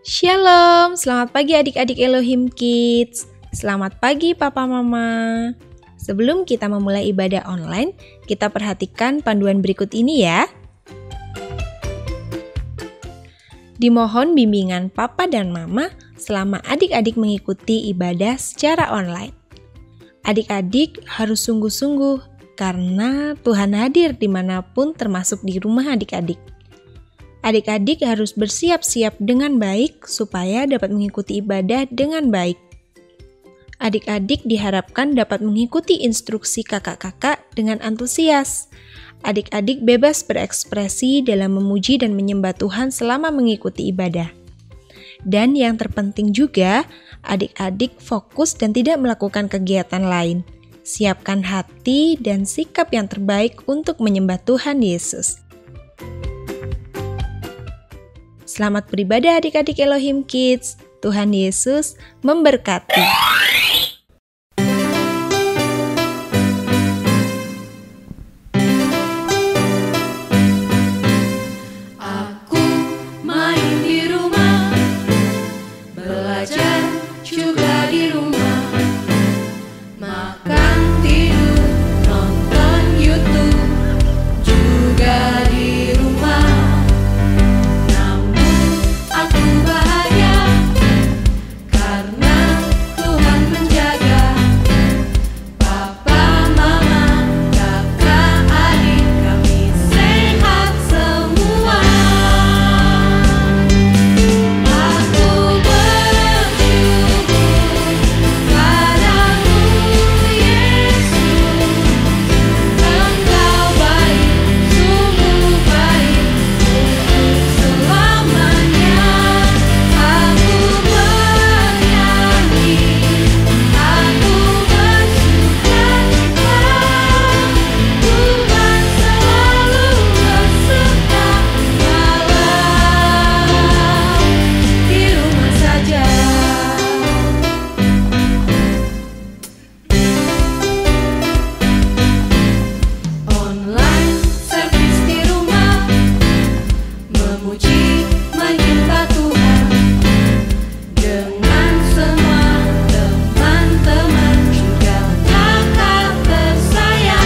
Shalom, selamat pagi adik-adik Elohim Kids. Selamat pagi Papa Mama. Sebelum kita memulai ibadah online, kita perhatikan panduan berikut ini ya. Dimohon bimbingan Papa dan Mama selama adik-adik mengikuti ibadah secara online. Adik-adik harus sungguh-sungguh karena Tuhan hadir dimanapun termasuk di rumah adik-adik. Adik-adik harus bersiap-siap dengan baik supaya dapat mengikuti ibadah dengan baik. Adik-adik diharapkan dapat mengikuti instruksi kakak-kakak dengan antusias. Adik-adik bebas berekspresi dalam memuji dan menyembah Tuhan selama mengikuti ibadah. Dan yang terpenting juga, adik-adik fokus dan tidak melakukan kegiatan lain. Siapkan hati dan sikap yang terbaik untuk menyembah Tuhan Yesus. Selamat beribadah adik-adik Elohim Kids. Tuhan Yesus memberkati. Aku main di rumah, belajar juga di rumah, makan, tidur, nonton YouTube juga di rumah. Aku bahagia karena Tuhan menjaga Papa, Mama, kakak, adik kami sehat semua. Aku bersyukur padamu Yesus, Engkau baik, sungguh baik untuk selamanya. Aku bernyanyi, aku bersukacita, Tuhan selalu beserta walau di rumah saja. Online service di rumah, memuji menyembah Tuhan dengan semua teman-teman juga kakak tersayang.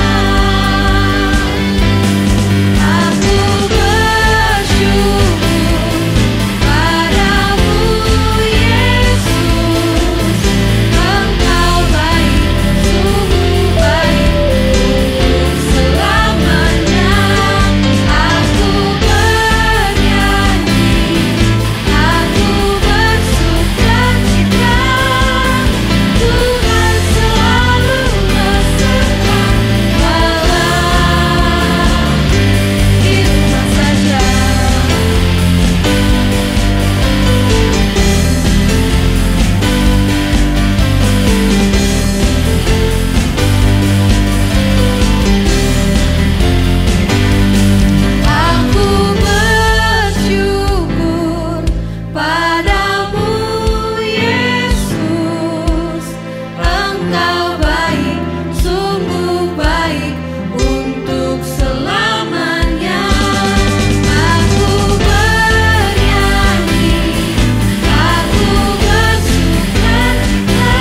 Aku bersyukur padamu Yesus, Engkau baik, sungguh baik untuk selamanya. Aku bernyanyi, aku bersukacita, Tuhan selalu beserta walau di rumah saja. Aku bersyukur padamu Yesus, Engkau baik, sungguh baik untuk selamanya. Aku bernyanyi, aku bersukacita,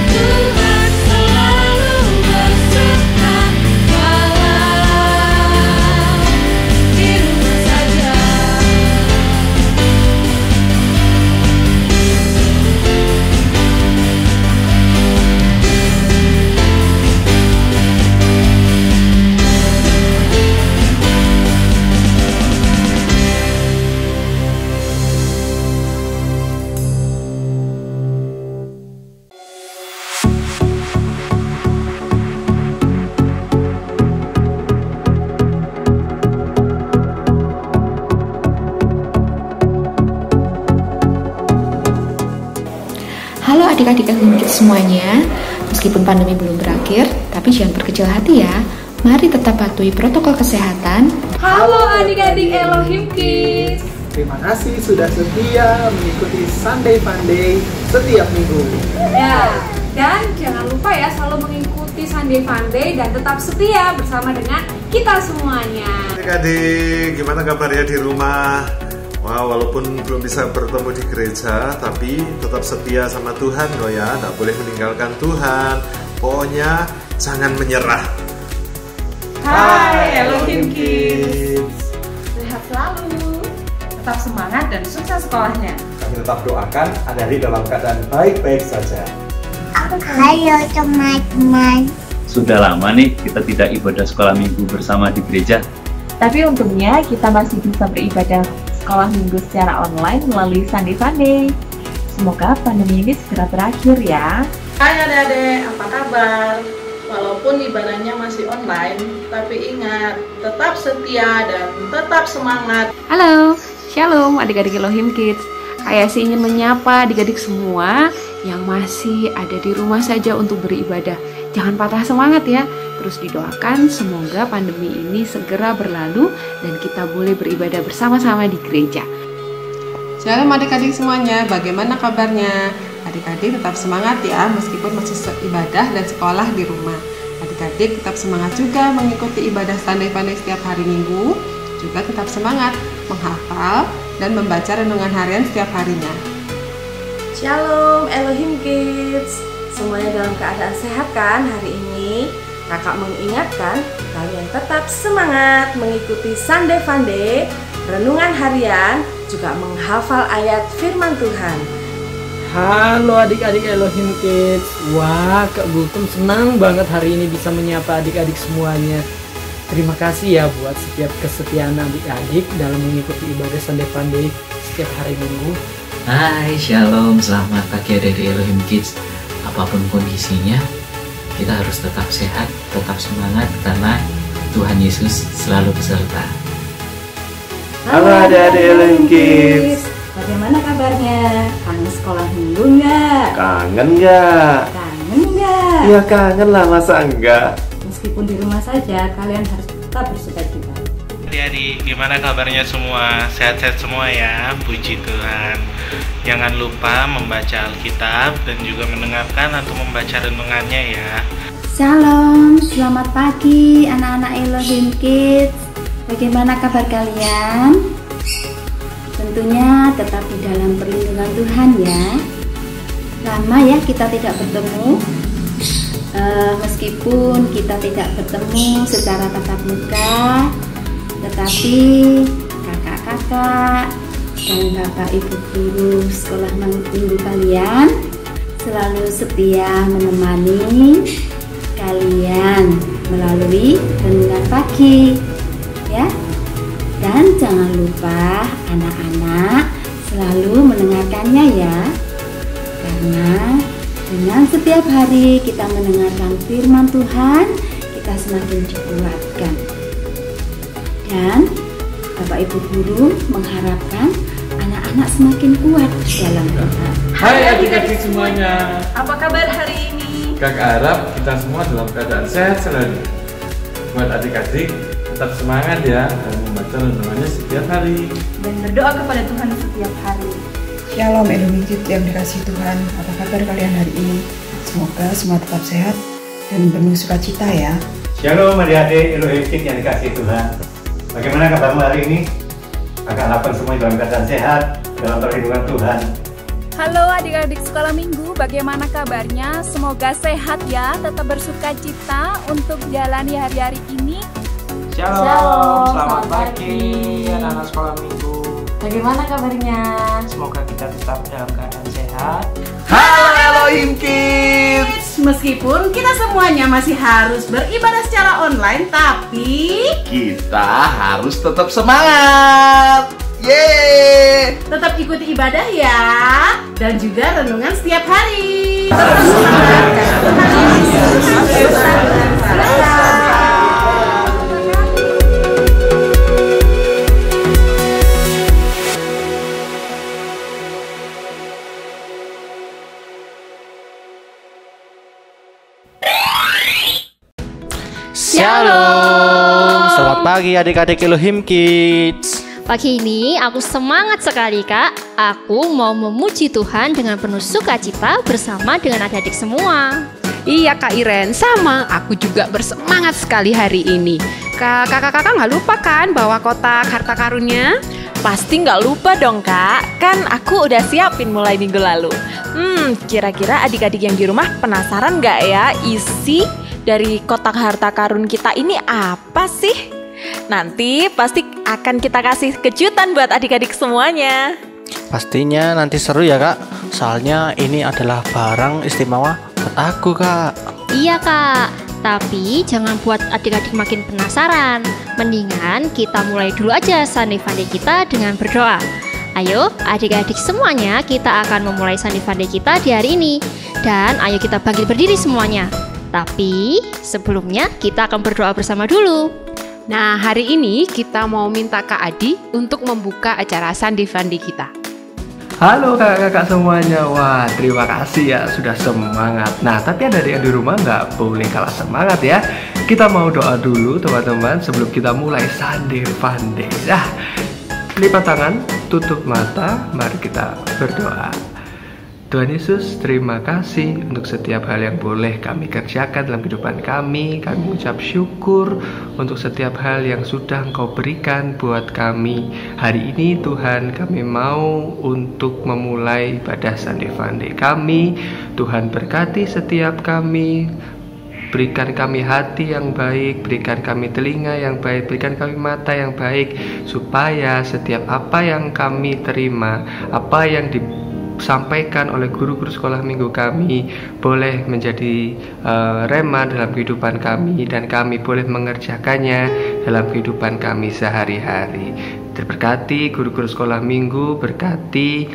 Tuhan selalu beserta walau di rumah saja. Halo adik-adik Elohim Kids semuanya, meskipun pandemi belum berakhir, tapi jangan berkecil hati ya. Mari tetap patuhi protokol kesehatan. Halo adik-adik Elohim Kids. Terima kasih sudah setia mengikuti Sunday Funday setiap minggu. Ya, dan jangan lupa ya selalu mengikuti Sunday Funday dan tetap setia bersama dengan kita semuanya. Adik-adik, gimana kabarnya di rumah? Wah, walaupun belum bisa bertemu di gereja, tapi tetap setia sama Tuhan loh ya. Nggak boleh meninggalkan Tuhan. Pokoknya jangan menyerah. Hai Elohim Kids. Sehat selalu, tetap semangat dan sukses sekolahnya. Kami tetap doakan adik-adik dalam keadaan baik-baik saja. Halo teman-teman. Sudah lama nih kita tidak ibadah sekolah minggu bersama di gereja. Tapi untungnya kita masih bisa beribadah sekolah minggu secara online melalui Sunday Funday. Semoga pandemi ini segera berakhir ya. Hai adik-adik, apa kabar? Walaupun ibadahnya masih online, tapi ingat, tetap setia dan tetap semangat. Halo, shalom adik-adik Elohim Kids. Saya sih ingin menyapa adik-adik semua yang masih ada di rumah saja untuk beribadah. Jangan patah semangat ya. Terus didoakan semoga pandemi ini segera berlalu dan kita boleh beribadah bersama-sama di gereja. Shalom adik-adik semuanya, bagaimana kabarnya? Adik-adik tetap semangat ya, meskipun masih ibadah dan sekolah di rumah. Adik-adik tetap semangat juga mengikuti ibadah Sunday Funday setiap hari Minggu. Juga tetap semangat menghafal dan membaca renungan harian setiap harinya. Shalom Elohim Kids, semuanya dalam keadaan sehat kan hari ini? Kakak mengingatkan kalian tetap semangat mengikuti Sunday Funday, renungan harian, juga menghafal ayat firman Tuhan. Halo adik-adik Elohim Kids. Wah, Kak Gultum senang banget hari ini bisa menyapa adik-adik semuanya. Terima kasih ya buat setiap kesetiaan adik-adik dalam mengikuti ibadah Sunday Funday setiap hari Minggu. Hai, shalom, selamat pagi adik-adik Elohim Kids. Apapun kondisinya, kita harus tetap sehat, tetap semangat karena Tuhan Yesus selalu beserta. Halo adik-adik Elohim Kids. Bagaimana kabarnya? Kangen sekolah minggu nggak? Kangen nggak? Kangen nggak? Ya kangen lah, masa enggak? Meskipun di rumah saja, kalian harus tetap bersukacita. Adik-adik, gimana kabarnya semua? Sehat-sehat semua ya, puji Tuhan. Jangan lupa membaca Alkitab dan juga mendengarkan atau membaca renungannya ya. Shalom, selamat pagi anak-anak Elohim Kids. Bagaimana kabar kalian? Tentunya tetap di dalam perlindungan Tuhan ya. Lama ya kita tidak bertemu. Meskipun kita tidak bertemu secara tatap muka, tetapi kakak-kakak dan bapak ibu guru sekolah minggu kalian selalu setia menemani kalian melalui renungan pagi ya. Dan jangan lupa anak-anak selalu mendengarkannya ya. Karena dengan setiap hari kita mendengarkan firman Tuhan, kita semakin dikuatkan. Dan Bapak Ibu Guru mengharapkan anak-anak semakin kuat dalam Tuhan. Hai adik-adik semuanya. Apa kabar hari ini? Kakak harap kita semua dalam keadaan sehat selalu. Buat adik-adik, tetap semangat ya dan membaca renungannya setiap hari. Dan berdoa kepada Tuhan setiap hari. Shalom Elohim Kids yang dikasihi Tuhan. Apa kabar kalian hari ini? Semoga semua tetap sehat dan penuh sukacita ya. Shalom adik-adik Elohim Kids yang dikasihi Tuhan. Bagaimana kabarmu hari ini? Kakak harapkan semua dalam keadaan sehat, dalam perlindungan Tuhan. Halo adik-adik sekolah minggu, bagaimana kabarnya? Semoga sehat ya, tetap bersukacita untuk jalani hari-hari ini. Shalom, selamat pagi anak-anak sekolah minggu. Bagaimana kabarnya? Semoga kita tetap dalam keadaan sehat. Halo Elohim Kids. Meskipun kita semuanya masih harus beribadah secara online, tapi kita harus tetap semangat. Yeay! Tetap ikuti ibadah ya, dan juga renungan setiap hari. Tetap semangat. Shalom, selamat pagi adik-adik Elohim Kids. Pagi ini aku semangat sekali Kak. Aku mau memuji Tuhan dengan penuh sukacita bersama dengan adik-adik semua. Iya Kak Iren, sama. Aku juga bersemangat sekali hari ini. Kakak-kakak nggak lupa kan bawa kotak harta karunnya? Pasti nggak lupa dong kak, kan aku udah siapin mulai minggu lalu. Kira-kira adik-adik yang di rumah penasaran nggak ya isi dari kotak harta karun kita ini apa sih? Nanti pasti akan kita kasih kejutan buat adik-adik semuanya. Pastinya nanti seru ya kak, soalnya ini adalah barang istimewa buat aku kak. Iya kak, tapi jangan buat adik-adik makin penasaran. Mendingan kita mulai dulu aja Sunday Funday kita dengan berdoa. Ayo adik-adik semuanya, kita akan memulai Sunday Funday kita di hari ini. Dan ayo kita bangkit berdiri semuanya. Tapi sebelumnya kita akan berdoa bersama dulu. Nah, hari ini kita mau minta Kak Adi untuk membuka acara Sunday Funday kita. Halo kakak-kakak semuanya, wah terima kasih ya sudah semangat. Nah tapi ada yang di rumah nggak boleh kalah semangat ya. Kita mau doa dulu teman-teman sebelum kita mulai Sunday Funday. Nah, lipat tangan, tutup mata, mari kita berdoa. Tuhan Yesus, terima kasih untuk setiap hal yang boleh kami kerjakan dalam kehidupan kami. Kami mengucap syukur untuk setiap hal yang sudah Engkau berikan buat kami. Hari ini Tuhan, kami mau untuk memulai ibadah Sunday Funday kami. Tuhan berkati setiap kami. Berikan kami hati yang baik, berikan kami telinga yang baik, berikan kami mata yang baik, supaya setiap apa yang kami terima, apa yang disampaikan oleh guru-guru sekolah minggu kami boleh menjadi rema dalam kehidupan kami, dan kami boleh mengerjakannya dalam kehidupan kami sehari-hari. Berkati guru-guru sekolah minggu, berkati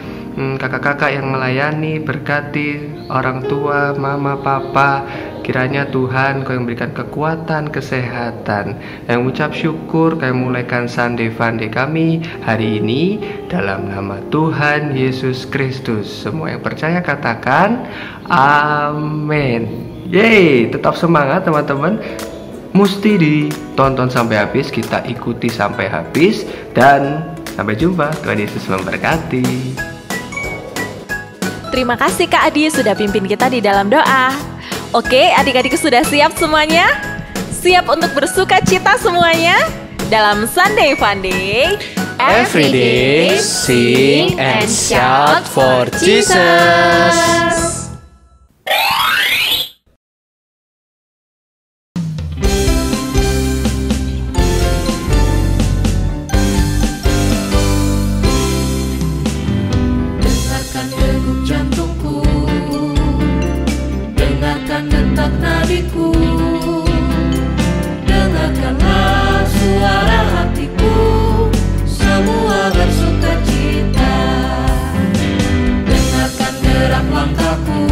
kakak-kakak yang melayani, berkati orang tua, mama, papa. Kiranya Tuhan Kau yang memberikan kekuatan, kesehatan. Yang mengucap syukur Kau yang mulaikan Sunday Funday kami hari ini dalam nama Tuhan Yesus Kristus. Semua yang percaya katakan amin. Yeay, tetap semangat teman-teman. Mesti ditonton sampai habis, kita ikuti sampai habis. Dan sampai jumpa, Tuhan Yesus memberkati. Terima kasih Kak Adi sudah pimpin kita di dalam doa. Oke, adik-adik sudah siap semuanya? Siap untuk bersuka cita semuanya? Dalam Sunday Funday, every day sing and shout for Jesus. Dengarkan degup jantungku, dengarkan detak nadiku, dengarkanlah suara hatiku, semua bersuka cita. Dengarkan gerak langkahku,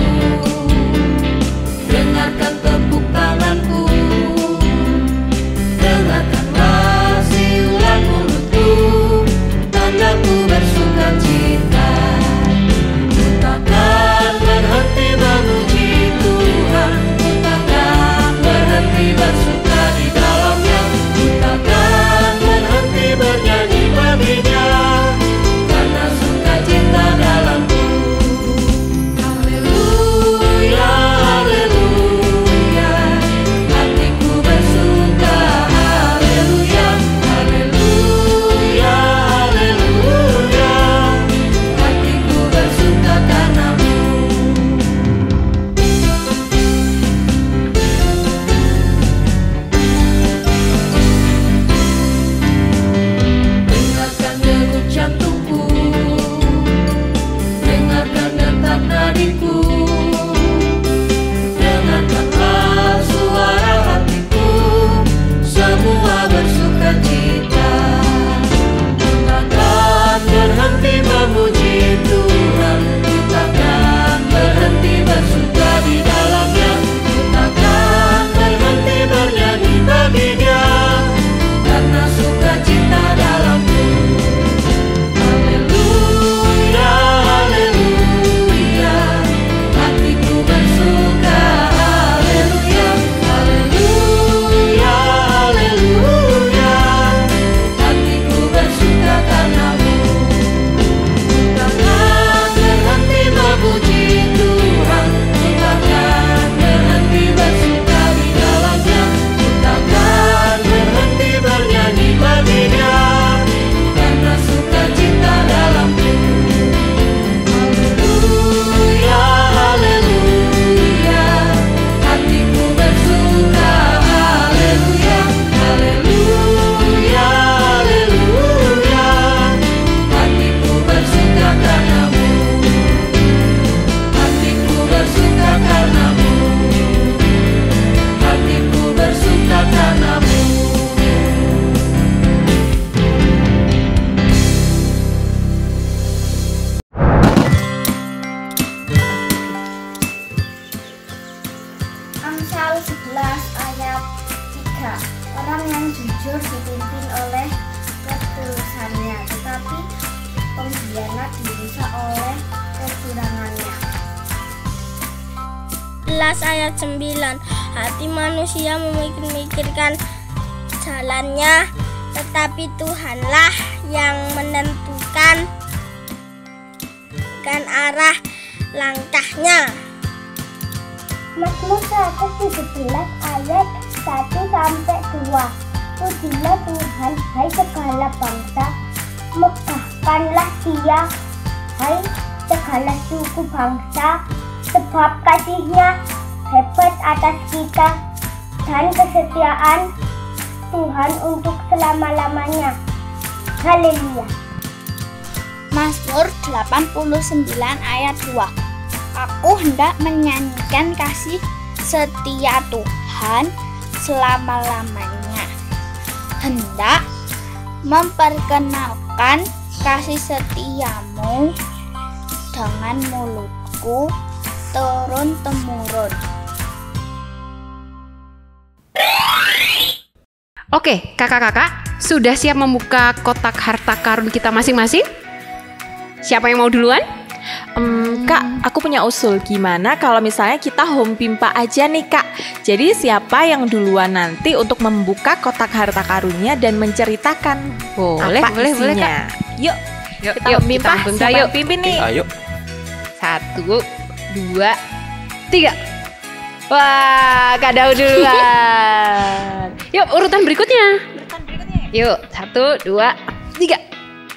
Orang yang jujur dipimpin oleh ketulusannya, tetapi pengkhianat dirusak oleh kecurangannya. 11 ayat 9. Hati manusia memikirkan jalannya, tetapi Tuhanlah yang menentukan arah langkahnya. Mazmur 117 ayat 1-2. Pujilah Tuhan, hai segala bangsa, megahkanlah Dia, hai segala suku bangsa, sebab kasih-Nya hebat atas kita dan kesetiaan Tuhan untuk selama-lamanya. Haleluya. Mazmur 89 ayat 2. Aku hendak menyanyikan kasih setia Tuhan selama-lamanya. Hendak memperkenalkan kasih setiamu dengan mulutku turun-temurun. Oke, kakak-kakak, sudah siap membuka kotak harta karun kita masing-masing? Siapa yang mau duluan? Kak, aku punya usul. Gimana kalau misalnya kita home pimpa aja nih, Kak? Jadi siapa yang duluan nanti untuk membuka kotak harta karunnya dan menceritakan Boleh, apa boleh, isinya? Kak. Yuk, Yuk, kita yuk, home pimpa. kita Siapa yuk. yang pimpin nih? Ayo. 1, 2, 3. Wah, Kak Daud duluan. Yuk, urutan berikutnya. Yuk, 1, 2, 3.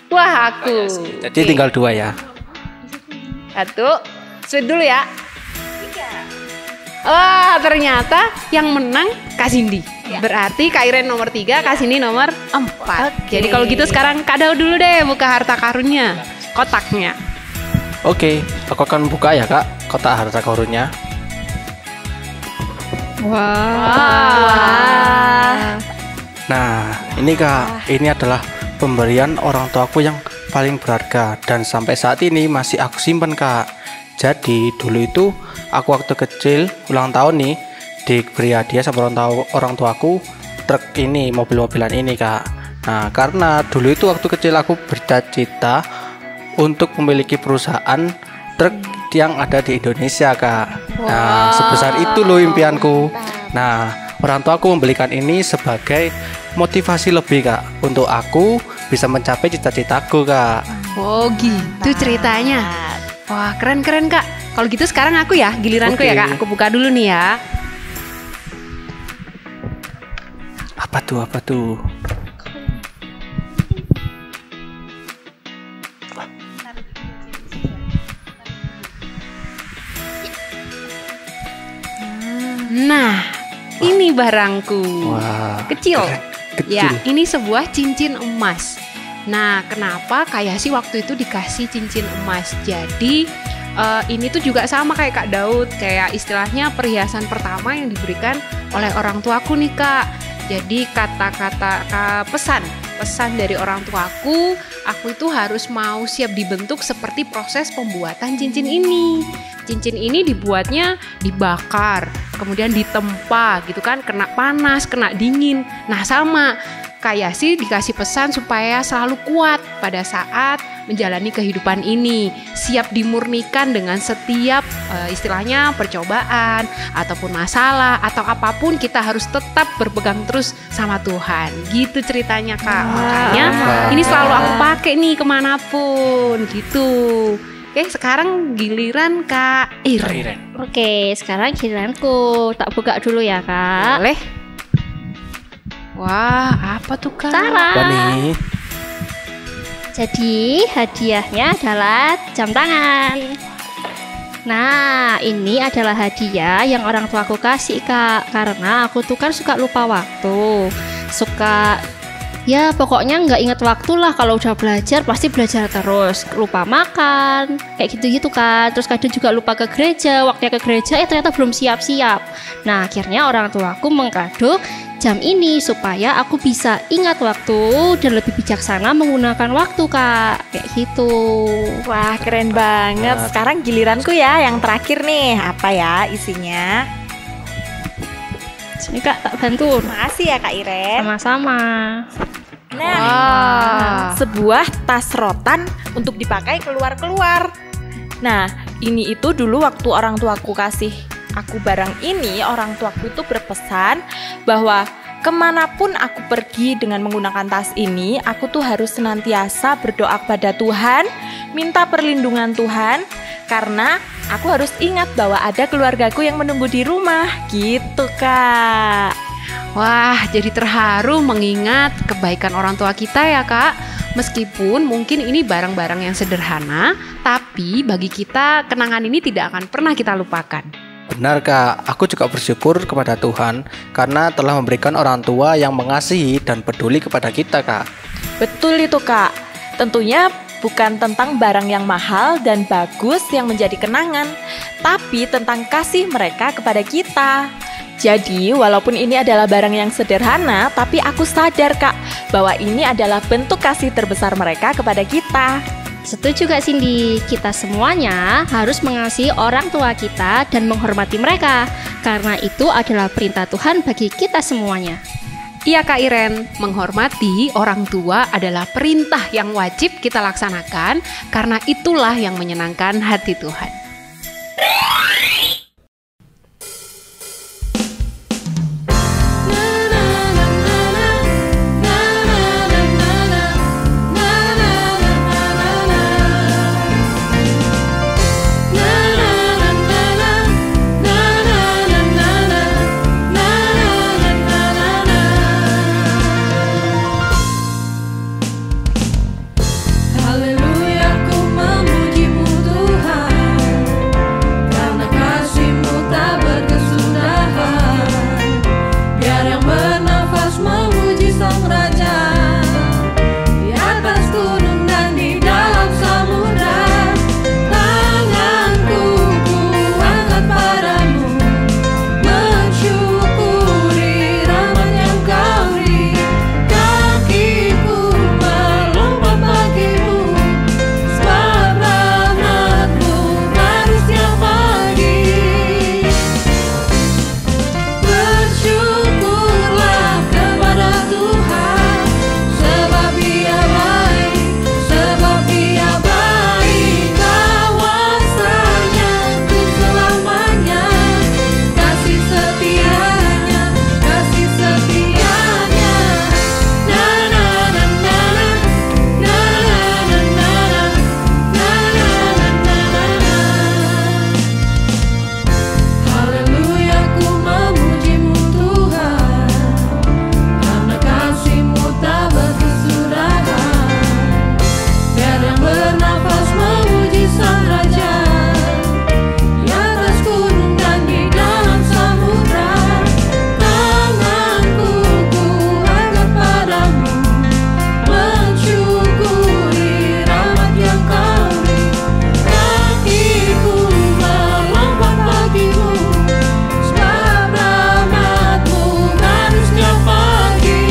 Wah, aku. Jadi tinggal 2 ya. 1, sweet dulu ya. 3. Wah, ternyata yang menang Kak Cindy. Berarti Kak Iren nomor 3, Kak Cindy nomor 4. Jadi kalau gitu sekarang Kak Daud dulu deh buka harta karunnya, kotaknya. Oke, aku akan buka ya Kak kotak harta karunnya. Wah. Nah, ini Kak, ini adalah pemberian orang tuaku yang paling berharga dan sampai saat ini masih aku simpan Kak. Jadi dulu itu aku waktu kecil ulang tahun nih diberi hadiah sama orang tuaku truk ini, mobil-mobilan ini Kak. Nah, karena dulu itu waktu kecil aku bercita-cita untuk memiliki perusahaan truk yang ada di Indonesia Kak. Nah, sebesar itu loh impianku. Nah, orang tuaku membelikan ini sebagai motivasi lebih Kak untuk aku bisa mencapai cita-citaku Kak. Oh gitu ceritanya. Wah keren-keren Kak. Kalau gitu sekarang aku ya, giliranku ya Kak. Aku buka dulu nih ya. Apa tuh? Nah, ini barangku. Wah, kecil. kecil. Ya, ini sebuah cincin emas. Nah, kenapa kayak sih waktu itu dikasih cincin emas? Jadi ini tuh juga sama kayak Kak Daud, kayak istilahnya perhiasan pertama yang diberikan oleh orang tuaku nih Kak. Jadi kata-kata pesan dari orang tuaku, aku itu harus mau siap dibentuk seperti proses pembuatan cincin ini. Cincin ini dibuatnya dibakar, kemudian ditempa gitu kan, kena panas, kena dingin. Nah sama, kayak sih dikasih pesan supaya selalu kuat pada saat menjalani kehidupan ini, siap dimurnikan dengan setiap istilahnya percobaan ataupun masalah atau apapun, kita harus tetap berpegang terus sama Tuhan. Gitu ceritanya Kak. Makanya ini selalu aku pakai nih kemanapun gitu. Oke, sekarang giliran Kak Iren. Oke, sekarang giliranku. Tak buka dulu ya Kak. Boleh. Wah, apa tuh Kak? Sarah. Apa nih? Jadi hadiahnya adalah jam tangan. Nah, ini adalah hadiah yang orang tua aku kasih Kak. Karena aku tuh kan suka lupa waktu, suka ya pokoknya nggak inget waktu lah. Kalau udah belajar pasti belajar terus, lupa makan kayak gitu-gitu kan. Terus kadang juga lupa ke gereja, waktunya ke gereja ternyata belum siap-siap. Nah akhirnya orang tuaku mengkado jam ini supaya aku bisa ingat waktu dan lebih bijaksana menggunakan waktu Kak, kayak gitu. Wah keren banget. Sekarang giliranku ya, yang terakhir nih. Apa ya isinya? Sini Kak, tak bantu. Makasih ya Kak Iren. Sama-sama. Nah, sebuah tas rotan untuk dipakai keluar-keluar. Nah, ini itu dulu waktu orang tuaku kasih aku barang ini, orang tuaku itu berpesan bahwa kemanapun aku pergi dengan menggunakan tas ini, aku tuh harus senantiasa berdoa kepada Tuhan, minta perlindungan Tuhan, karena aku harus ingat bahwa ada keluargaku yang menunggu di rumah, gitu Kak. Wah, jadi terharu mengingat kebaikan orang tua kita ya Kak. Meskipun mungkin ini barang-barang yang sederhana, tapi bagi kita kenangan ini tidak akan pernah kita lupakan. Benar Kak, aku juga bersyukur kepada Tuhan karena telah memberikan orang tua yang mengasihi dan peduli kepada kita Kak. Betul itu Kak, tentunya bukan tentang barang yang mahal dan bagus yang menjadi kenangan, tapi tentang kasih mereka kepada kita. Jadi walaupun ini adalah barang yang sederhana, tapi aku sadar Kak, bahwa ini adalah bentuk kasih terbesar mereka kepada kita. Setuju Kak Cindy, kita semuanya harus mengasihi orang tua kita dan menghormati mereka, karena itu adalah perintah Tuhan bagi kita semuanya. Iya Kak Iren, menghormati orang tua adalah perintah yang wajib kita laksanakan, karena itulah yang menyenangkan hati Tuhan. Haleluya, ku memuji-Mu Tuhan, karena kasih-Mu tak berkesudahan. Biar yang bernafas memuji Sang Raja, di atas gunung dan di dalam samudra. Tanganku ku angkat padamu, mensyukuri rahmat yang Kau beri. Kakiku melompat bagimu, sebab rahmat-Mu baru setiap pagi. Bersyukurlah kepada Tuhan, sebab Dia baik, sebab Dia baik. Kawasanya untuk selamanya, kasih setianya, kasih setianya. Na na na na na, na na na na, na na na na. Haleluya, ku memuji-Mu Tuhan, karena kasih-Mu tak berkesudahan. Biar yang bernafas memuji Sang Raja, di atas gunung dan di dalam samudra. Tanganku ku angkat padamu, mensyukuri rahmat yang Kau beri. Kakiku melompat bagimu, sebab rahmat-Mu baru setiap pagi.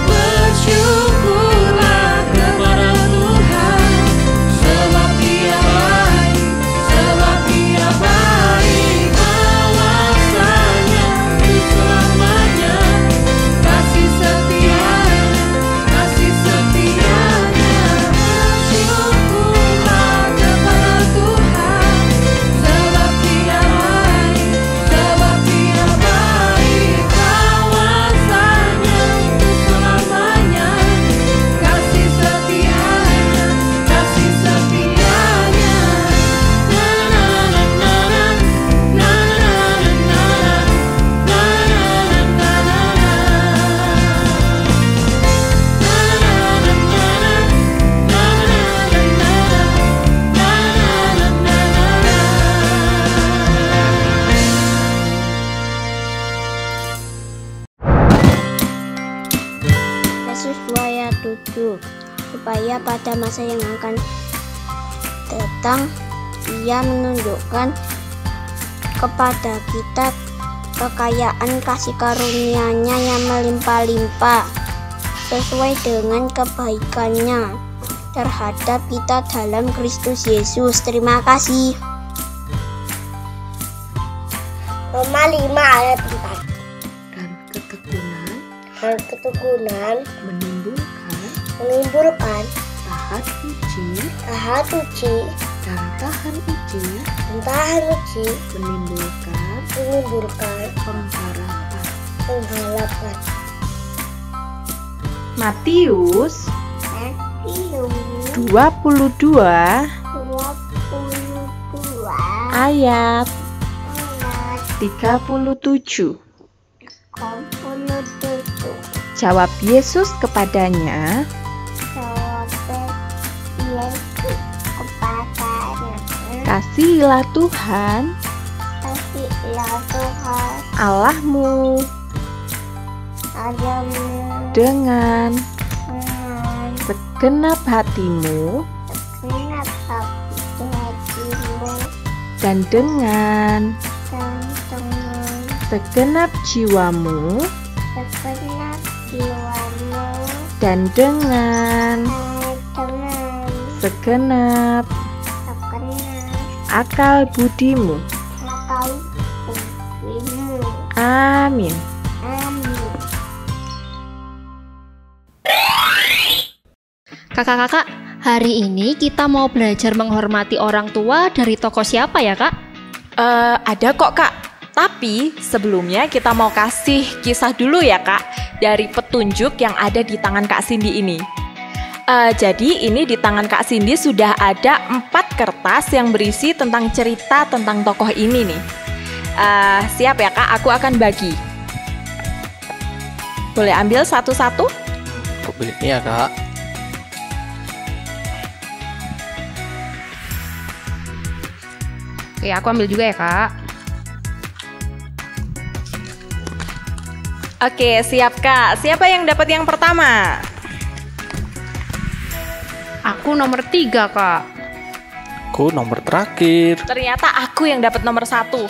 Bersyukurlah kepada Tuhan, sebab Dia baik, sebab Dia baik. Kawasanya untuk selamanya, kasih setianya, kasih setianya. Bersyukurlah kepada Tuhan, sebab Dia baik, sebab Dia baik. Kawasanya untuk selamanya, kasih setianya, kasih setianya. Na na na na na, na na na na, na na na Yesus 2 ayat 7, supaya pada masa yang akan datang Ia menunjukkan kepada kita kekayaan kasih karunia-Nya yang melimpah-limpah sesuai dengan kebaikan-Nya terhadap kita dalam Kristus Yesus. Terima kasih. Roma Roma 5 ayat 4. Dan ketekunan menimbulkan tahan uji dan tahan uji menimbulkan pengharapan. Matius 22 ayat 37. Jawab Yesus kepadanya, kasihilah Tuhan Allahmu dengan segenap hatimu dan dengan segenap jiwamu dan dengan segenap akal budimu. Amin. Kakak-kakak, hari ini kita mau belajar menghormati orang tua dari tokoh siapa ya, Kak? Ada kok, Kak. Tapi sebelumnya kita mau kasih kisah dulu ya, Kak, dari petunjuk yang ada di tangan Kak Cindy ini. Jadi ini di tangan Kak Cindy sudah ada 4 kertas yang berisi tentang cerita tentang tokoh ini nih. Siap ya, Kak? Aku akan bagi. Boleh ambil satu-satu? Boleh ya, Kak. Oke, aku ambil juga ya, Kak. Oke, siap, Kak. Siapa yang dapat yang pertama? Aku nomor 3, Kak. Aku nomor terakhir. Ternyata aku yang dapat nomor 1.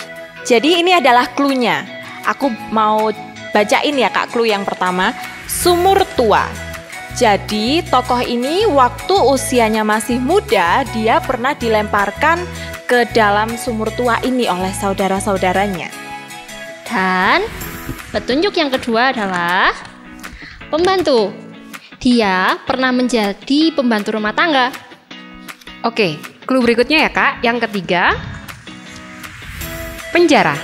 Jadi ini adalah clue-nya. Aku mau bacain ya, Kak, clue yang pertama. Sumur tua. Jadi tokoh ini waktu usianya masih muda, dia pernah dilemparkan ke dalam sumur tua ini oleh saudara-saudaranya. Dan petunjuk yang kedua adalah pembantu. Dia pernah menjadi pembantu rumah tangga. Oke, clue berikutnya ya, Kak. Yang ketiga, penjara.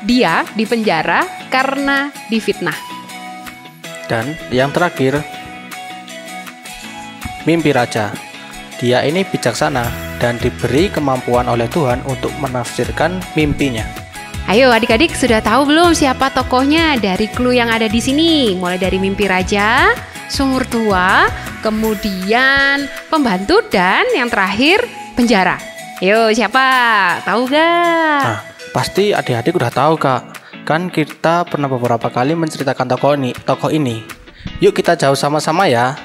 Dia dipenjara karena difitnah. Dan yang terakhir, mimpi raja. Dia ini bijaksana dan diberi kemampuan oleh Tuhan untuk menafsirkan mimpinya. Ayo adik-adik, sudah tahu belum siapa tokohnya dari clue yang ada di sini? Mulai dari mimpi raja, sumur tua, kemudian pembantu, dan yang terakhir penjara. Ayo, siapa? Tahu gak? Nah, pasti adik-adik udah tahu, Kak. Kan kita pernah beberapa kali menceritakan tokoh ini. Yuk kita jauh sama-sama ya.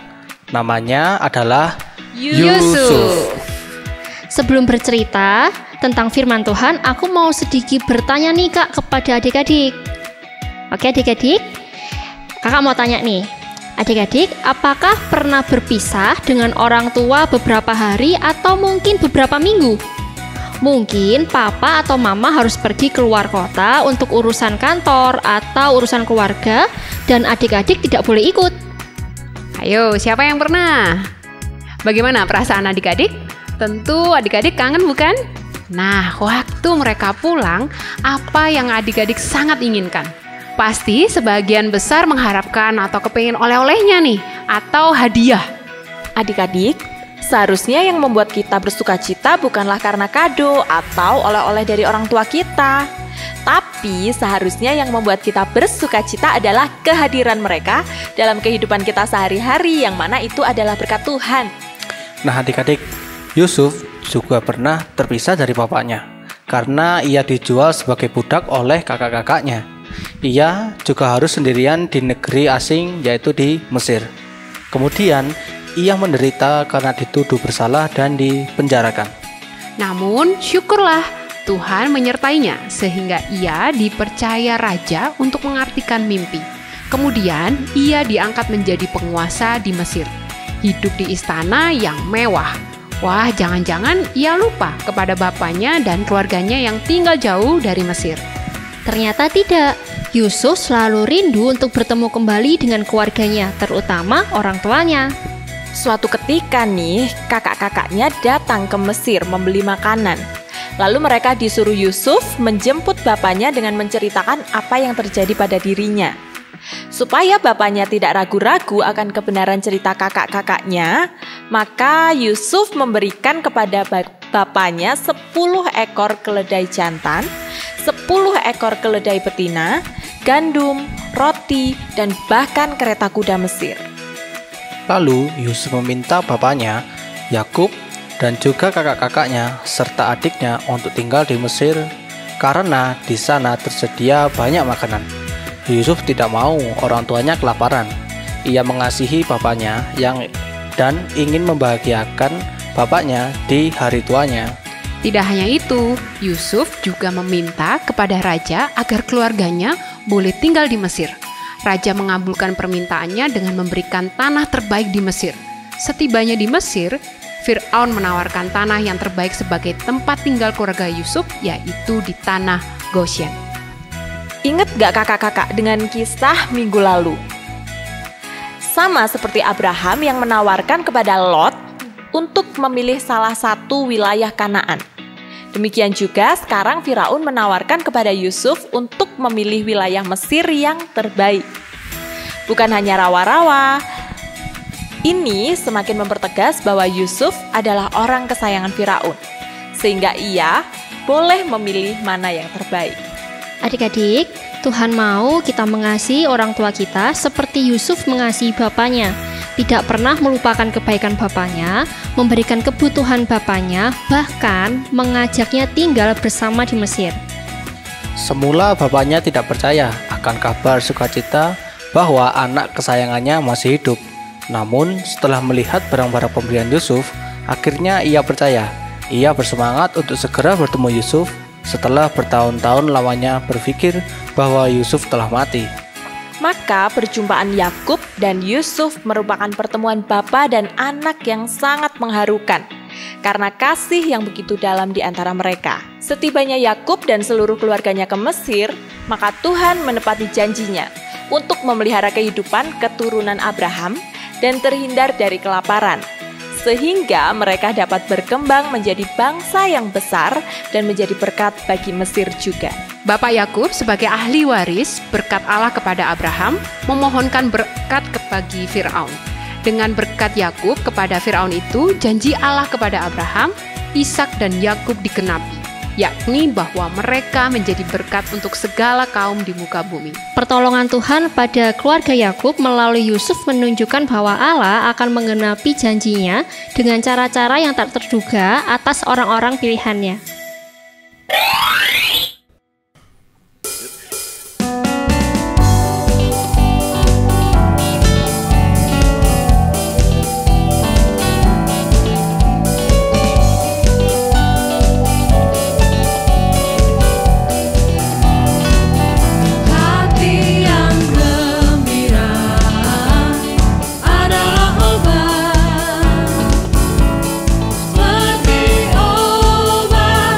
Namanya adalah Yusuf. Sebelum bercerita tentang firman Tuhan, aku mau sedikit bertanya nih, Kak, kepada adik-adik. Oke adik-adik, kakak mau tanya nih. Adik-adik, apakah pernah berpisah dengan orang tua beberapa hari atau mungkin beberapa minggu? Mungkin papa atau mama harus pergi keluar kota untuk urusan kantor atau urusan keluarga dan adik-adik tidak boleh ikut. Ayo, siapa yang pernah? Bagaimana perasaan adik-adik? Tentu adik-adik kangen bukan? Nah, waktu mereka pulang, apa yang adik-adik sangat inginkan? Pasti sebagian besar mengharapkan atau kepingin oleh-olehnya nih, atau hadiah. Adik-adik, seharusnya yang membuat kita bersuka cita bukanlah karena kado atau oleh-oleh dari orang tua kita. Tapi seharusnya yang membuat kita bersuka cita adalah kehadiran mereka dalam kehidupan kita sehari-hari, yang mana itu adalah berkat Tuhan. Nah adik-adik, Yusuf juga pernah terpisah dari bapaknya karena ia dijual sebagai budak oleh kakak-kakaknya. Ia juga harus sendirian di negeri asing, yaitu di Mesir. Kemudian ia menderita karena dituduh bersalah dan dipenjarakan. Namun syukurlah Tuhan menyertainya sehingga ia dipercaya raja untuk mengartikan mimpi. Kemudian ia diangkat menjadi penguasa di Mesir. Hidup di istana yang mewah. Wah, jangan-jangan ia lupa kepada bapaknya dan keluarganya yang tinggal jauh dari Mesir. Ternyata tidak. Yusuf selalu rindu untuk bertemu kembali dengan keluarganya, terutama orang tuanya. Suatu ketika nih, kakak-kakaknya datang ke Mesir membeli makanan. Lalu mereka disuruh Yusuf menjemput bapaknya dengan menceritakan apa yang terjadi pada dirinya. Supaya bapaknya tidak ragu-ragu akan kebenaran cerita kakak-kakaknya, maka Yusuf memberikan kepada bapaknya 10 ekor keledai jantan, 10 ekor keledai betina, gandum, roti, dan bahkan kereta kuda Mesir. Lalu Yusuf meminta bapaknya, Yakub, dan juga kakak-kakaknya serta adiknya untuk tinggal di Mesir karena di sana tersedia banyak makanan. Yusuf tidak mau orang tuanya kelaparan. Ia mengasihi bapaknya dan ingin membahagiakan bapaknya di hari tuanya. Tidak hanya itu, Yusuf juga meminta kepada raja agar keluarganya boleh tinggal di Mesir. Raja mengabulkan permintaannya dengan memberikan tanah terbaik di Mesir. Setibanya di Mesir, Fir'aun menawarkan tanah yang terbaik sebagai tempat tinggal keluarga Yusuf, yaitu di tanah Goshen. Ingat gak kakak-kakak dengan kisah minggu lalu? Sama seperti Abraham yang menawarkan kepada Lot untuk memilih salah satu wilayah Kanaan. Demikian juga sekarang Firaun menawarkan kepada Yusuf untuk memilih wilayah Mesir yang terbaik. Bukan hanya rawa-rawa, ini semakin mempertegas bahwa Yusuf adalah orang kesayangan Firaun, sehingga ia boleh memilih mana yang terbaik. Adik-adik, Tuhan mau kita mengasihi orang tua kita seperti Yusuf mengasihi bapaknya. Tidak pernah melupakan kebaikan bapaknya, memberikan kebutuhan bapaknya, bahkan mengajaknya tinggal bersama di Mesir. Semula bapaknya tidak percaya akan kabar sukacita bahwa anak kesayangannya masih hidup. Namun setelah melihat barang-barang pemberian Yusuf, akhirnya ia percaya. Ia bersemangat untuk segera bertemu Yusuf setelah bertahun-tahun lamanya berpikir bahwa Yusuf telah mati. Maka perjumpaan Yakub dan Yusuf merupakan pertemuan bapa dan anak yang sangat mengharukan karena kasih yang begitu dalam di antara mereka. Setibanya Yakub dan seluruh keluarganya ke Mesir, maka Tuhan menepati janjinya untuk memelihara kehidupan keturunan Abraham dan terhindar dari kelaparan, sehingga mereka dapat berkembang menjadi bangsa yang besar dan menjadi berkat bagi Mesir juga. Bapak Yakub sebagai ahli waris berkat Allah kepada Abraham memohonkan berkat bagi Fir'aun. Dengan berkat Yakub kepada Fir'aun itu, janji Allah kepada Abraham, Ishak dan Yakub digenapi, yakni bahwa mereka menjadi berkat untuk segala kaum di muka bumi. Pertolongan Tuhan pada keluarga Yakub melalui Yusuf menunjukkan bahwa Allah akan menggenapi janjinya dengan cara-cara yang tak terduga atas orang-orang pilihannya. Hati yang gembira adalah obat, seperti obat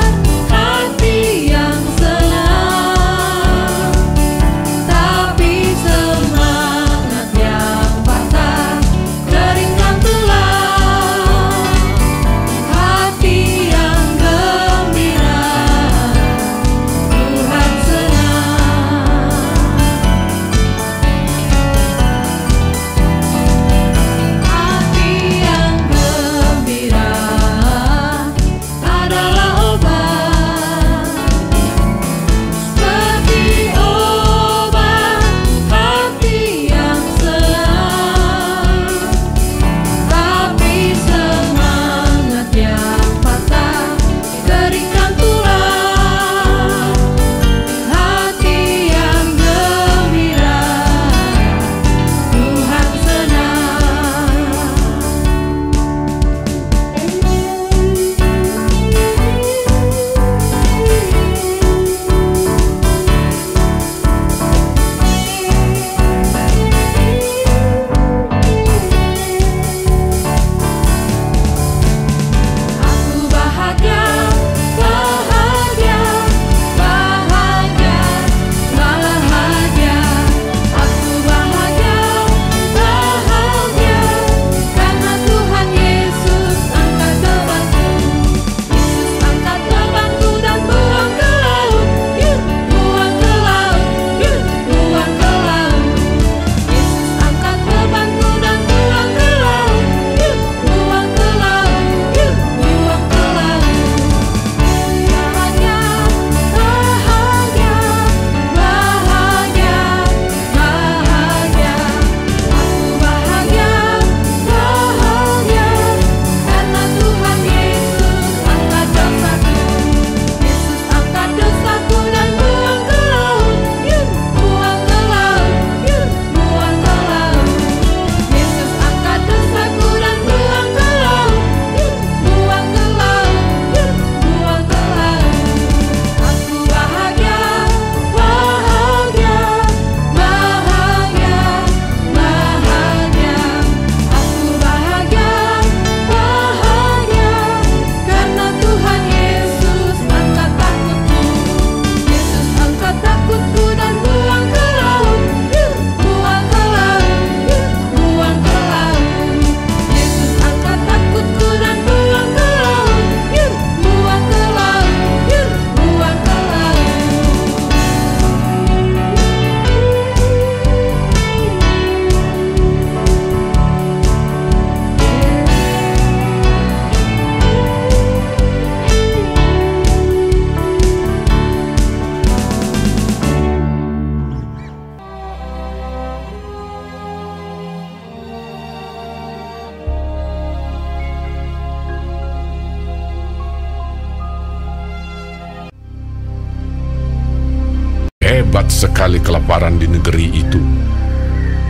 Hebat sekali kelaparan di negeri itu.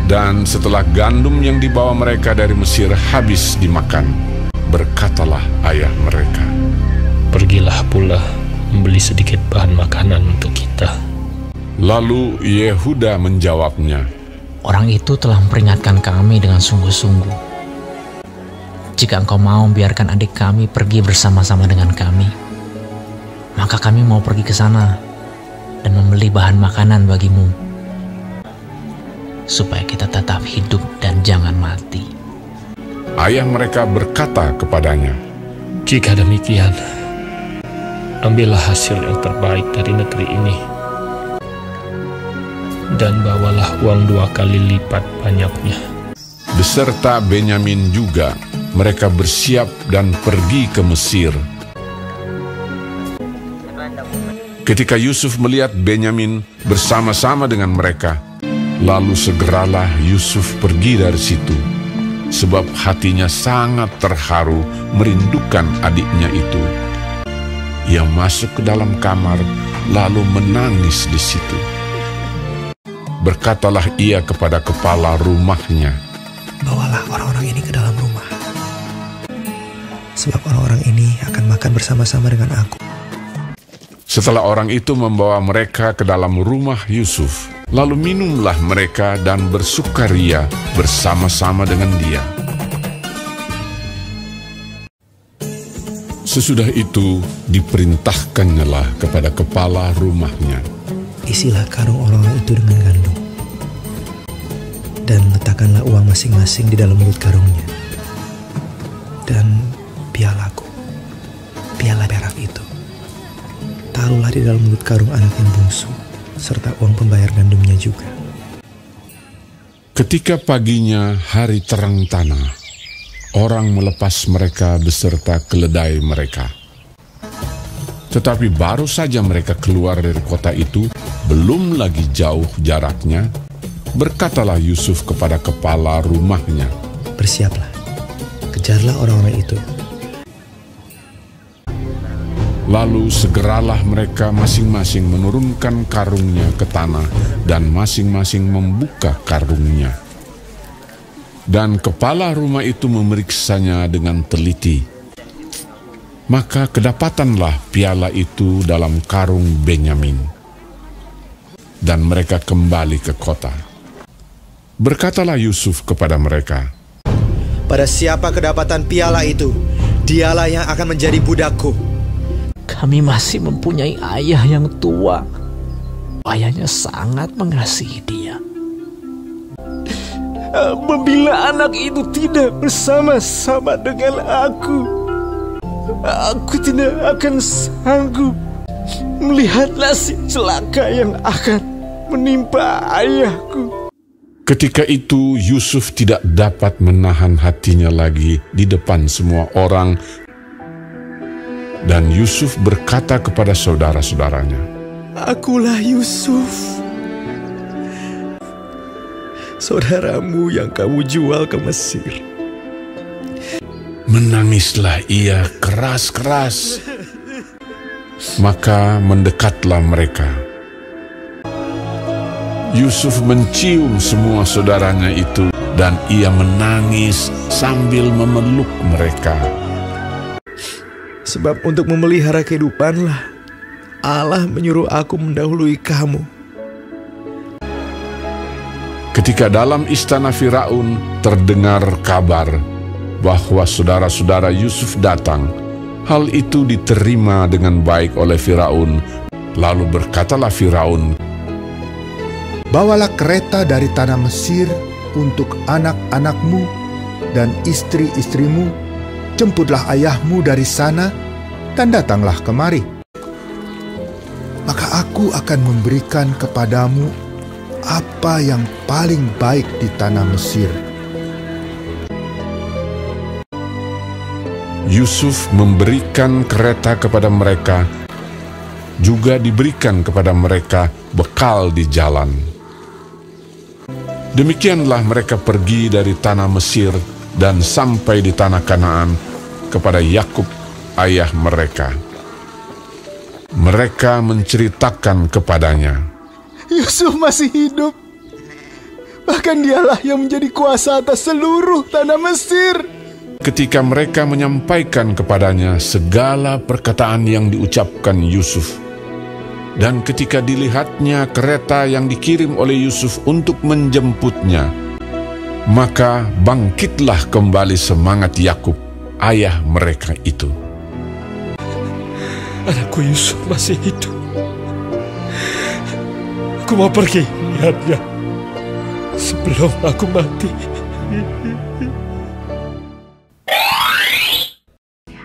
Dan setelah gandum yang dibawa mereka dari Mesir habis dimakan, berkatalah ayah mereka, "Pergilah pula membeli sedikit bahan makanan untuk kita." Lalu Yehuda menjawabnya, "Orang itu telah memperingatkan kami dengan sungguh-sungguh. Jika engkau mau biarkan adik kami pergi bersama-sama dengan kami, maka kami mau pergi ke sana dan membeli bahan makanan bagimu, supaya kita tetap hidup dan jangan mati." Ayah mereka berkata kepadanya, "Jika demikian, ambillah hasil yang terbaik dari negeri ini, dan bawalah uang 2 kali lipat banyaknya." Beserta Benyamin juga, mereka bersiap dan pergi ke Mesir. Ketika Yusuf melihat Benyamin bersama-sama dengan mereka, lalu segeralah Yusuf pergi dari situ, sebab hatinya sangat terharu merindukan adiknya itu. Ia masuk ke dalam kamar, lalu menangis di situ. Berkatalah ia kepada kepala rumahnya, "Bawalah orang-orang ini ke dalam rumah, sebab orang-orang ini akan makan bersama-sama dengan aku." Setelah orang itu membawa mereka ke dalam rumah Yusuf, lalu minumlah mereka dan bersukaria bersama-sama dengan dia. Sesudah itu diperintahkannyalah kepada kepala rumahnya, "Isilah karung orang-orang itu dengan gandum, dan letakkanlah uang masing-masing di dalam mulut karungnya. Dan pialaku, piala perak itu, taruhlah di dalam mulut karung anak yang bungsu, serta uang pembayar gandumnya juga." Ketika paginya hari terang tanah, orang melepas mereka beserta keledai mereka. Tetapi baru saja mereka keluar dari kota itu, belum lagi jauh jaraknya, berkatalah Yusuf kepada kepala rumahnya, "Bersiaplah, kejarlah orang-orang itu." Lalu segeralah mereka masing-masing menurunkan karungnya ke tanah dan masing-masing membuka karungnya. Dan kepala rumah itu memeriksanya dengan teliti. Maka kedapatanlah piala itu dalam karung Benyamin. Dan mereka kembali ke kota. Berkatalah Yusuf kepada mereka, "Pada siapa kedapatan piala itu, dialah yang akan menjadi budakku." Kami masih mempunyai ayah yang tua. Ayahnya sangat mengasihi dia. Apabila anak itu tidak bersama-sama dengan aku tidak akan sanggup melihat nasib celaka yang akan menimpa ayahku. Ketika itu Yusuf tidak dapat menahan hatinya lagi di depan semua orang, dan Yusuf berkata kepada saudara-saudaranya, "Akulah Yusuf, saudaramu yang kamu jual ke Mesir." Menangislah ia keras-keras. Maka mendekatlah mereka. Yusuf mencium semua saudaranya itu, dan ia menangis sambil memeluk mereka. "Sebab untuk memelihara kehidupanlah Allah menyuruh aku mendahului kamu." Ketika dalam istana Firaun terdengar kabar bahwa saudara-saudara Yusuf datang, hal itu diterima dengan baik oleh Firaun. Lalu berkatalah Firaun, "Bawalah kereta dari tanah Mesir untuk anak-anakmu dan istri-istrimu, jemputlah ayahmu dari sana, dan datanglah kemari. Maka aku akan memberikan kepadamu apa yang paling baik di tanah Mesir." Yusuf memberikan kereta kepada mereka, juga diberikan kepada mereka bekal di jalan. Demikianlah mereka pergi dari tanah Mesir dan sampai di tanah Kanaan kepada Yakub ayah mereka. Mereka menceritakan kepadanya, Yusuf masih hidup. Bahkan dialah yang menjadi kuasa atas seluruh tanah Mesir. Ketika mereka menyampaikan kepadanya segala perkataan yang diucapkan Yusuf, dan ketika dilihatnya kereta yang dikirim oleh Yusuf untuk menjemputnya, maka bangkitlah kembali semangat Yakub, ayah mereka itu. Anakku Yusuf masih hidup. Aku mau pergi lihatnya sebelum aku mati.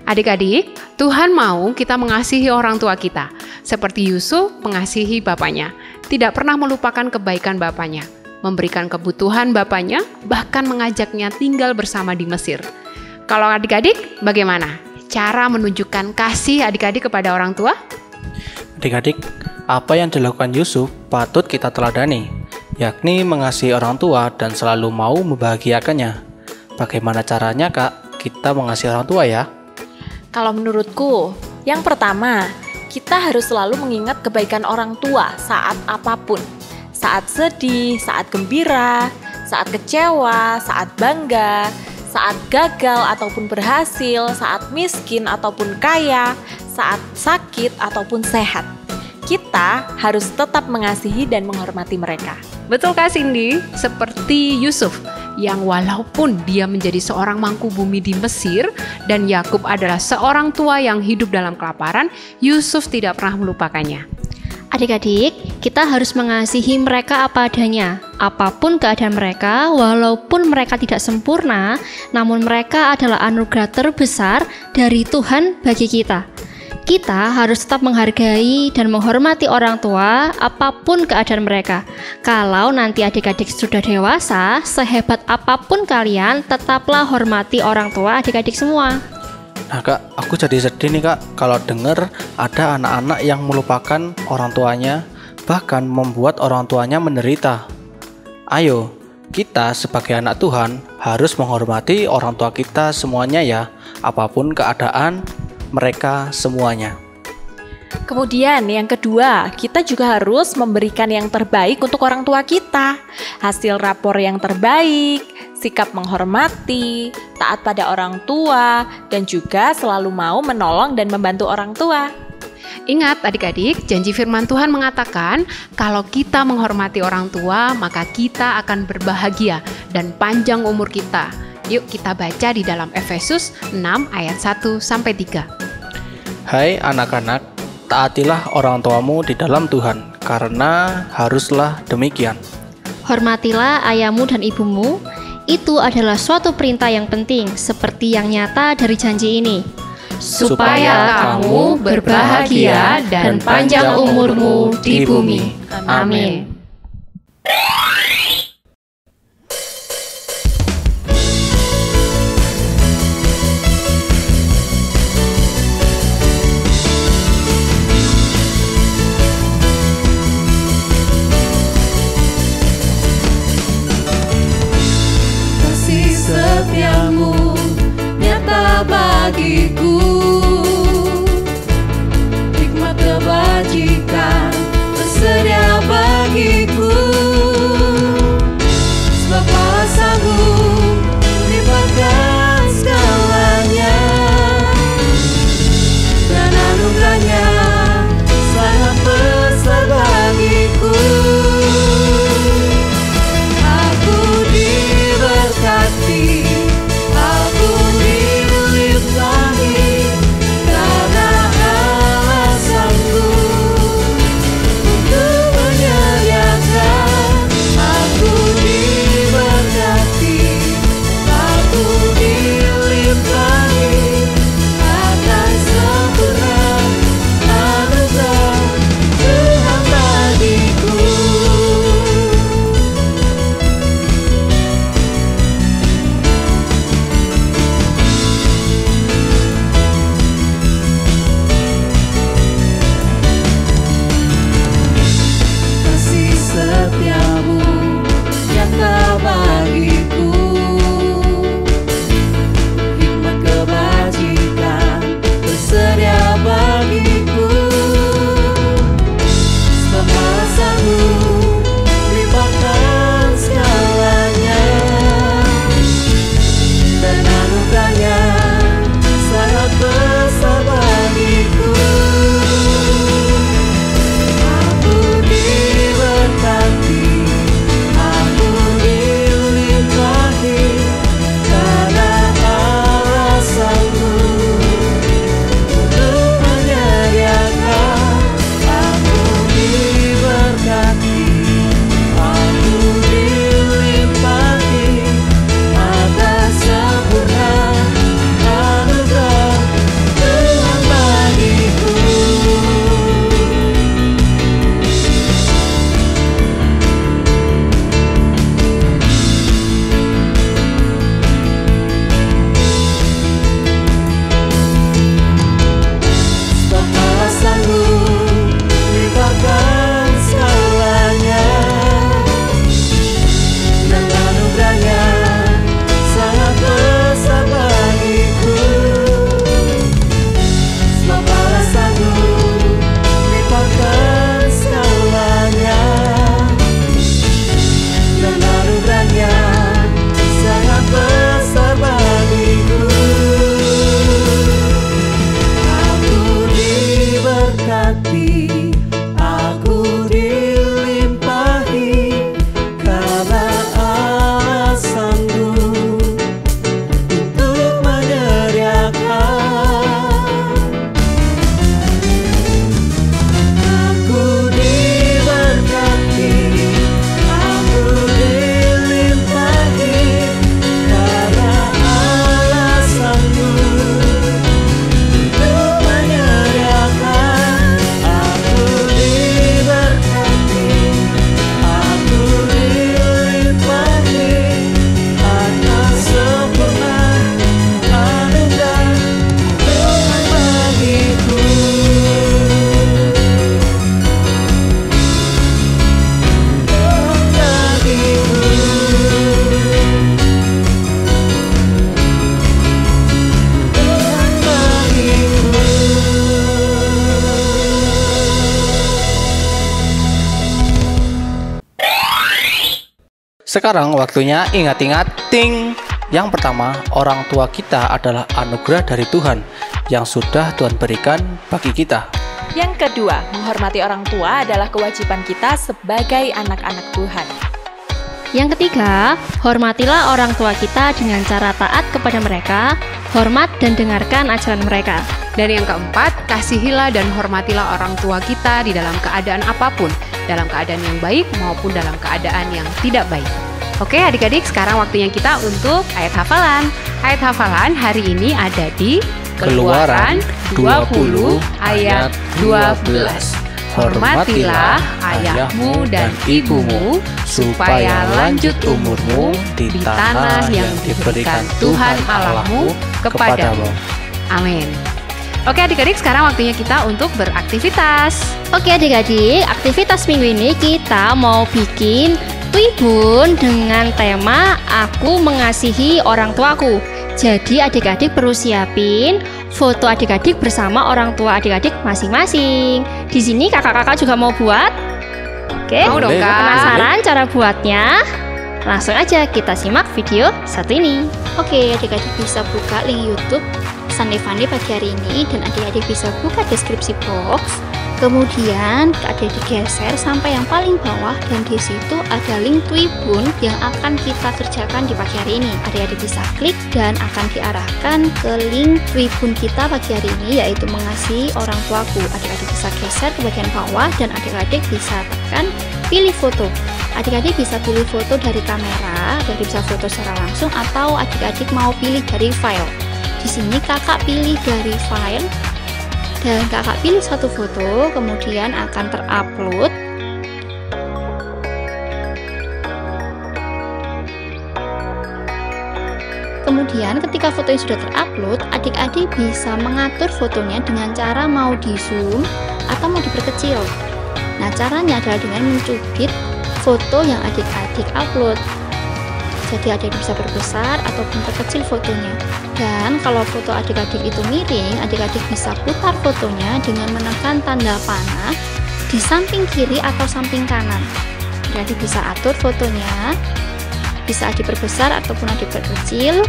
Adik-adik, Tuhan mau kita mengasihi orang tua kita, seperti Yusuf mengasihi bapaknya, tidak pernah melupakan kebaikan bapaknya, memberikan kebutuhan bapaknya, bahkan mengajaknya tinggal bersama di Mesir. Kalau adik-adik, bagaimana cara menunjukkan kasih adik-adik kepada orang tua? Adik-adik, apa yang dilakukan Yusuf patut kita teladani, yakni mengasihi orang tua dan selalu mau membahagiakannya. Bagaimana caranya, Kak, kita mengasihi orang tua ya? Kalau menurutku, yang pertama, kita harus selalu mengingat kebaikan orang tua saat apapun. Saat sedih, saat gembira, saat kecewa, saat bangga, saat gagal ataupun berhasil, saat miskin ataupun kaya, saat sakit ataupun sehat. Kita harus tetap mengasihi dan menghormati mereka. Betul Kak Cindy, seperti Yusuf yang walaupun dia menjadi seorang mangku bumi di Mesir dan Yakub adalah seorang tua yang hidup dalam kelaparan, Yusuf tidak pernah melupakannya. Adik-adik, kita harus mengasihi mereka apa adanya. Apapun keadaan mereka, walaupun mereka tidak sempurna, namun mereka adalah anugerah terbesar dari Tuhan bagi kita. Kita harus tetap menghargai dan menghormati orang tua apapun keadaan mereka. Kalau nanti adik-adik sudah dewasa, sehebat apapun kalian, tetaplah hormati orang tua adik-adik semua. Nah Kak, aku jadi sedih nih Kak kalau dengar ada anak-anak yang melupakan orang tuanya, bahkan membuat orang tuanya menderita. Ayo, kita sebagai anak Tuhan harus menghormati orang tua kita semuanya ya, apapun keadaan mereka semuanya. Kemudian yang kedua, kita juga harus memberikan yang terbaik untuk orang tua kita. Hasil rapor yang terbaik, sikap menghormati, taat pada orang tua, dan juga selalu mau menolong dan membantu orang tua. Ingat adik-adik, janji firman Tuhan mengatakan kalau kita menghormati orang tua, maka kita akan berbahagia dan panjang umur kita. Yuk kita baca di dalam Efesus 6 ayat 1-3. Hai anak-anak, taatilah orang tuamu di dalam Tuhan, karena haruslah demikian. Hormatilah ayahmu dan ibumu, itu adalah suatu perintah yang penting, seperti yang nyata dari janji ini. Supaya kamu berbahagia dan panjang umurmu di bumi. Amin. Setiamu nyata bagiku, hikmat kebajikan tersedia bagiku, sebab Allah sanggup melimpahkan segalanya, dan anugerahnya sangat besar bagiku. Aku diberkati, aku dilimpahi Sekarang waktunya ingat-ingat ting. Yang pertama, orang tua kita adalah anugerah dari Tuhan yang sudah Tuhan berikan bagi kita. Yang kedua, menghormati orang tua adalah kewajiban kita sebagai anak-anak Tuhan. Yang ketiga, hormatilah orang tua kita dengan cara taat kepada mereka, hormat dan dengarkan ajaran mereka. Dan yang keempat, kasihilah dan hormatilah orang tua kita di dalam keadaan apapun, dalam keadaan yang baik maupun dalam keadaan yang tidak baik. Oke adik-adik, sekarang waktunya kita untuk ayat hafalan. Ayat hafalan hari ini ada di Keluaran 20 ayat 12. Hormatilah ayahmu dan ibumu supaya lanjut umurmu di tanah yang diberikan Tuhan Allahmu kepadamu. Amin. Oke adik-adik, sekarang waktunya kita untuk beraktivitas. Oke adik-adik, aktivitas minggu ini kita mau bikin Twibun dengan tema Aku Mengasihi Orang Tuaku. Jadi adik-adik perlu siapin foto adik-adik bersama orang tua adik-adik masing-masing. Di sini kakak-kakak juga mau buat. Oke, mau dong, Kak. Penasaran cara buatnya? Langsung aja kita simak video satu ini. Oke, adik-adik bisa buka link YouTube Sunday Funday pagi hari ini, dan adik-adik bisa buka deskripsi box. Kemudian adik-adik geser sampai yang paling bawah, dan di situ ada link Twibun yang akan kita kerjakan di pagi hari ini. Adik-adik bisa klik dan akan diarahkan ke link Twibun kita pagi hari ini, yaitu Mengasihi Orang Tuaku. Adik-adik bisa geser ke bagian bawah dan adik-adik bisa tekan pilih foto. Adik-adik bisa pilih foto dari kamera, adik-adik bisa foto secara langsung, atau adik-adik mau pilih dari file. Di sini kakak pilih dari file dan kakak pilih satu foto, kemudian akan terupload. Kemudian ketika foto ini sudah terupload, adik-adik bisa mengatur fotonya dengan cara mau di zoom atau mau diperkecil. Nah, caranya adalah dengan mencubit foto yang adik-adik upload. Jadi adik-adik bisa perbesar ataupun perkecil fotonya. Dan kalau foto adik-adik itu miring, adik-adik bisa putar fotonya dengan menekan tanda panah di samping kiri atau samping kanan. Adik-adik bisa atur fotonya, bisa adik perbesar ataupun adik perkecil.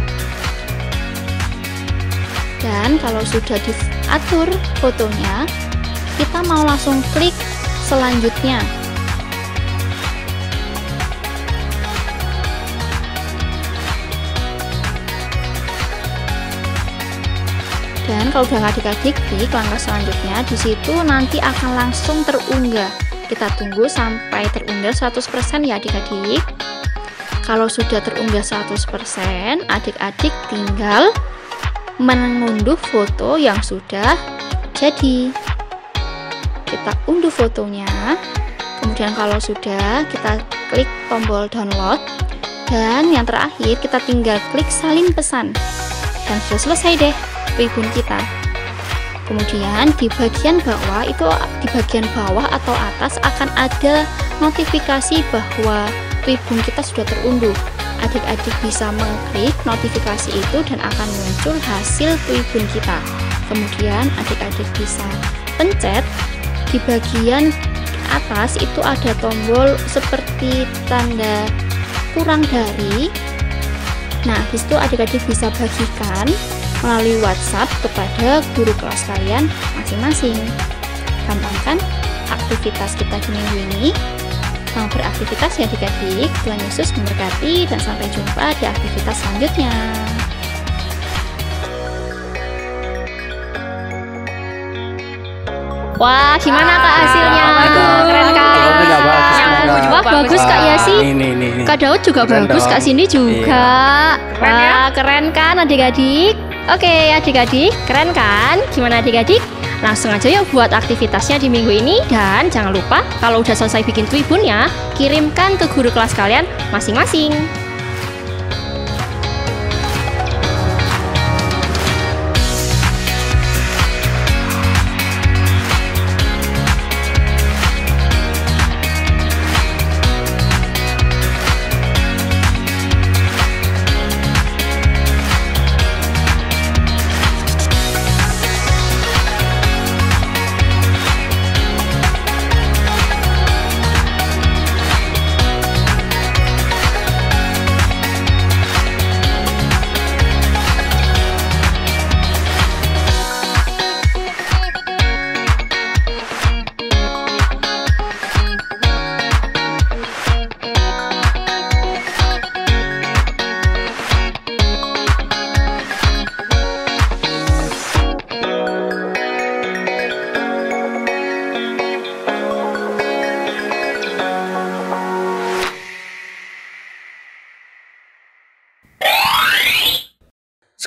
Dan kalau sudah diatur fotonya, kita mau langsung klik selanjutnya. Dan kalau udah adik-adik klik langkah selanjutnya, di situ nanti akan langsung terunggah. Kita tunggu sampai terunggah 100% ya adik-adik. Kalau sudah terunggah 100%, adik-adik tinggal mengunduh foto yang sudah jadi. Kita unduh fotonya, kemudian kalau sudah, kita klik tombol download, dan yang terakhir kita tinggal klik salin pesan, dan sudah selesai deh Twibun kita. Kemudian di bagian bawah itu, di bagian bawah atau atas akan ada notifikasi bahwa Twibun kita sudah terunduh. Adik-adik bisa mengklik notifikasi itu dan akan muncul hasil Twibun kita. Kemudian adik-adik bisa pencet di bagian atas itu ada tombol seperti tanda kurang dari. Nah, disitu adik-adik bisa bagikan melalui WhatsApp kepada guru kelas kalian masing-masing. Gampang kan aktivitas kita di minggu ini? Mau beraktivitas ya adik-adik. Tuhan Yesus memberkati dan sampai jumpa di aktivitas selanjutnya. Wah, gimana Kak hasilnya? Keren kan? Wah, bagus Kak Yasi. Kak Daud juga bagus, Kak Cindy juga. Wah, keren kan adik-adik? Oke adik-adik, keren kan? Gimana adik-adik? Langsung aja yuk buat aktivitasnya di minggu ini. Dan jangan lupa kalau udah selesai bikin Twibunnya, kirimkan ke guru kelas kalian masing-masing.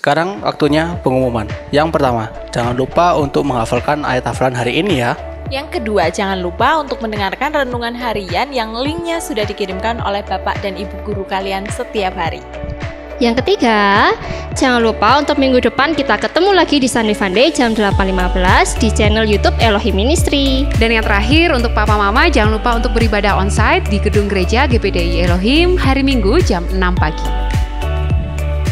Sekarang waktunya pengumuman. Yang pertama, jangan lupa untuk menghafalkan ayat hafalan hari ini ya. Yang kedua, jangan lupa untuk mendengarkan renungan harian yang linknya sudah dikirimkan oleh Bapak dan Ibu Guru kalian setiap hari. Yang ketiga, jangan lupa untuk minggu depan kita ketemu lagi di Sunday Funday jam 8.15 di channel YouTube Elohim Ministry. Dan yang terakhir, untuk papa mama jangan lupa untuk beribadah onsite di gedung gereja GPDI Elohim hari Minggu jam 6 pagi.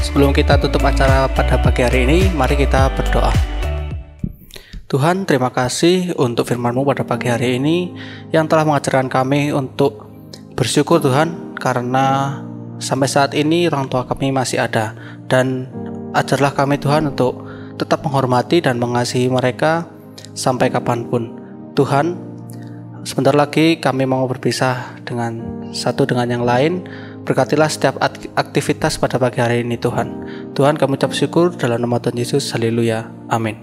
Sebelum kita tutup acara pada pagi hari ini, mari kita berdoa. Tuhan, terima kasih untuk firman-Mu pada pagi hari ini yang telah mengajarkan kami untuk bersyukur Tuhan, karena sampai saat ini orang tua kami masih ada, dan ajarlah kami Tuhan untuk tetap menghormati dan mengasihi mereka sampai kapanpun. Tuhan, sebentar lagi kami mau berpisah dengan satu dengan yang lain. Berkatilah setiap aktivitas pada pagi hari ini Tuhan. Tuhan, kami ucap syukur dalam nama Tuhan Yesus. Haleluya. Amin.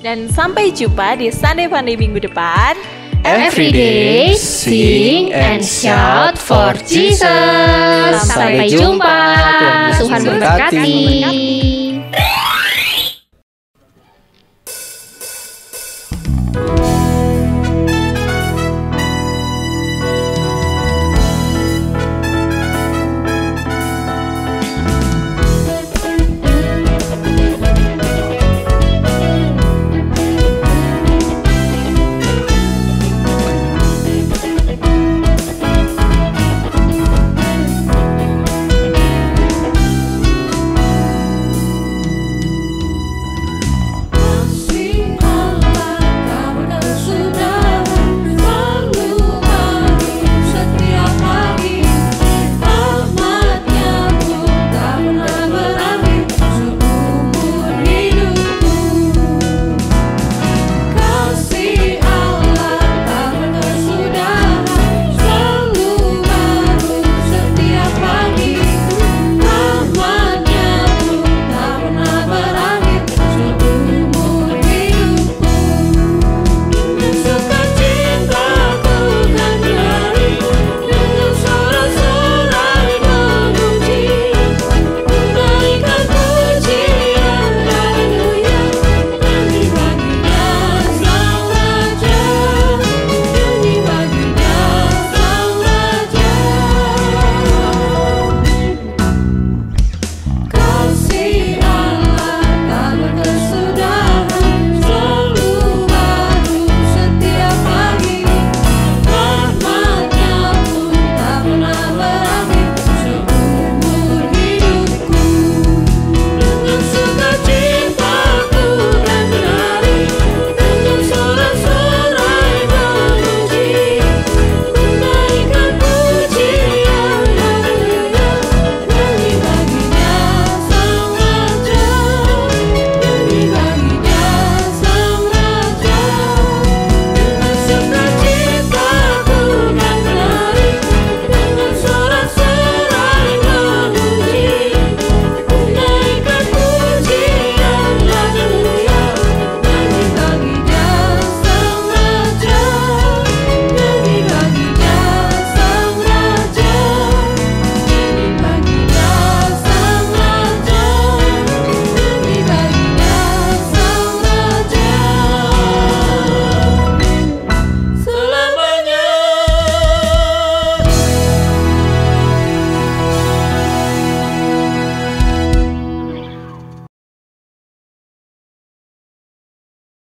Dan sampai jumpa di Sunday Funday minggu depan. Every day, sing and shout for Jesus. Sampai jumpa. Tuhan memberkati.